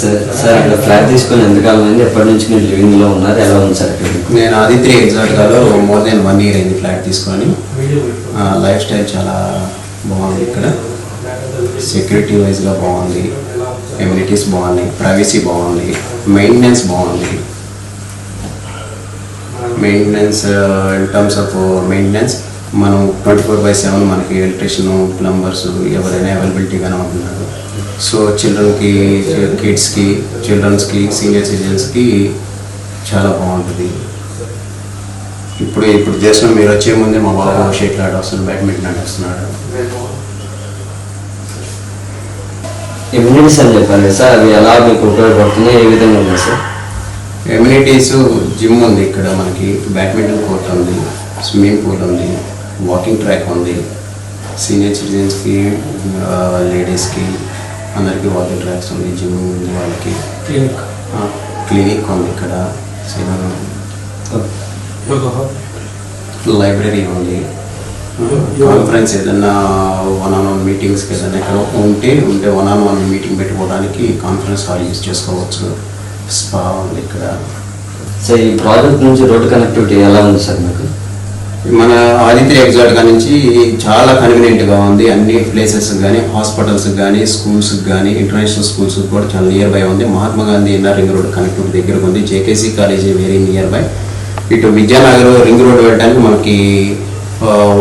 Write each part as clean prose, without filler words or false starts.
Sir sir ఇక్కడ flat తీసుకొని ఎంతకాలం అయింది, ఎప్పటి నుంచి మీరు లివింగ్లో ఉన్నారు, ఎలా ఉంది సార్ ఇక్కడ? నేను ఆదిత్య ఎగ్జాక్ట్గాలో మోర్ దెన్ 1 year అయింది ఫ్లాట్ తీసుకొని. లైఫ్ స్టైల్ చాలా బాగుంది ఇక్కడ. సెక్యూరిటీ వైజ్గా బాగుంది, ఎమ్యూనిటీస్ బాగున్నాయి, ప్రైవసీ బాగుంది, మెయింటెనెన్స్ బాగుంది. Maintenance in terms of maintenance మనం 24/7 మనకి ఎలక్ట్రీషియన్, ప్లంబర్స్ ఎవరైనా అవైలబిలిటీగానే ఉంటున్నారు. సో చిల్డ్రన్కి, కిడ్స్కి, చిల్డ్రన్స్కి, సీనియర్ సిటిజన్స్కి చాలా బాగుంటుంది. ఇప్పుడు చేసిన మీరు వచ్చే ముందే మా బాబు షటిల్ ఆట వస్తున్నాడు, బ్యాడ్మింటన్ ఆట వస్తున్నాడు. ఎమ్యూనిటీస్ అని చెప్పారు సార్, అవి ఎలా మీకు ఉపయోగపడుతున్నాయి, ఏ విధంగా ఉన్నాయి సార్? ఎమ్యూనిటీస్ జిమ్ ఉంది ఇక్కడ, మనకి బ్యాడ్మింటన్ కోర్ట్ ఉంది, స్విమ్మింగ్ పూల్ ఉంది, వాకింగ్ ట్రాక్ ఉంది. సీనియర్ సిటిజన్స్కి, లేడీస్కి అందరికీ వాకింగ్ ట్రాక్స్ ఉంది, జిమ్ ఉంది, వాళ్ళకి క్లినిక్ ఉంది ఇక్కడ, లైబ్రరీ ఉంది. కాన్ఫరెన్స్ ఏదన్నా 1-on-1 మీటింగ్స్కి ఏదైనా ఇక్కడ ఉంటే 1-on-1 మీటింగ్ పెట్టుకోవడానికి కాన్ఫరెన్స్ హాల్ యూజ్ చేసుకోవచ్చు. స్పా ఉంది ఇక్కడ. సార్ ఈ ప్రాజెక్ట్ నుంచి రోడ్డు కనెక్టివిటీ ఎలా ఉంది సార్ మీకు? మన ఆదిత్య ఎగ్జాక్ట్గా నుంచి చాలా కన్వీనియంట్గా ఉంది. అన్ని ప్లేసెస్ కానీ, హాస్పిటల్స్ కానీ, స్కూల్స్కి కానీ, ఇంటర్నేషనల్ స్కూల్స్ కూడా చాలా నియర్ బై ఉంది. Mahatma Gandhi inner ring road connectivity దగ్గరకు ఉంది. JKC college very near by. ఇటు విద్యానగర్ రింగ్ రోడ్ వెళ్ళడానికి మనకి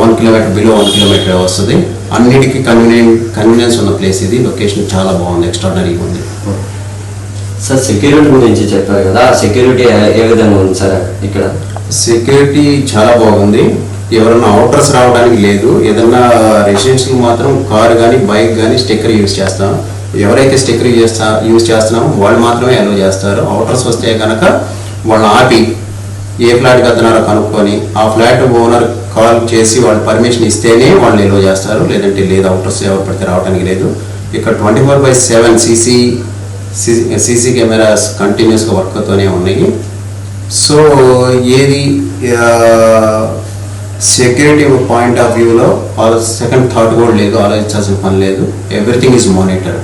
1 kilometer బిలో 1 kilometer వస్తుంది. అన్నిటికీ కన్వీనియన్స్ ఉన్న ప్లేస్ ఇది. లొకేషన్ చాలా బాగుంది, ఎక్స్ట్రాడనరీగా ఉంది. సార్ సెక్యూరిటీ గురించి చెప్పారు కదా, సెక్యూరిటీ ఏ విధంగా ఉంది సార్ ఇక్కడ? సెక్యూరిటీ చాలా బాగుంది. ఎవరైనా అవుటర్స్ రావడానికి లేదు. ఏదన్నా రెసిడెన్షియల్ మాత్రం కారు కానీ, బైక్ కానీ స్టిక్కర్ యూజ్ చేస్తాం. ఎవరైతే స్టిక్కర్ యూజ్ చేస్తున్నామో వాళ్ళు మాత్రమే అలో చేస్తారు. అవుటర్స్ వస్తే కనుక వాళ్ళని ఆపి ఏ ఫ్లాట్కి వెళ్తున్నారో కనుక్కొని ఆ ఫ్లాట్ ఓనర్ కాల్ చేసి వాళ్ళు పర్మిషన్ ఇస్తేనే వాళ్ళు ఎలో చేస్తారు, లేదంటే లేదు. అవుటర్స్ ఎవరు పడితే రావడానికి లేదు. ఇక్కడ 24/7 సీసీ కెమెరాస్ కంటిన్యూస్గా వర్క్తోనే ఉన్నాయి. సో ఏది సెక్యూరిటీ పాయింట్ ఆఫ్ వ్యూలో సెకండ్ థాట్ కూడా లేదు, ఆలోచించాల్సిన పని లేదు. Everything is monitored.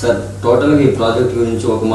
సార్ టోటల్గా ఈ ప్రాజెక్ట్ గురించి ఒక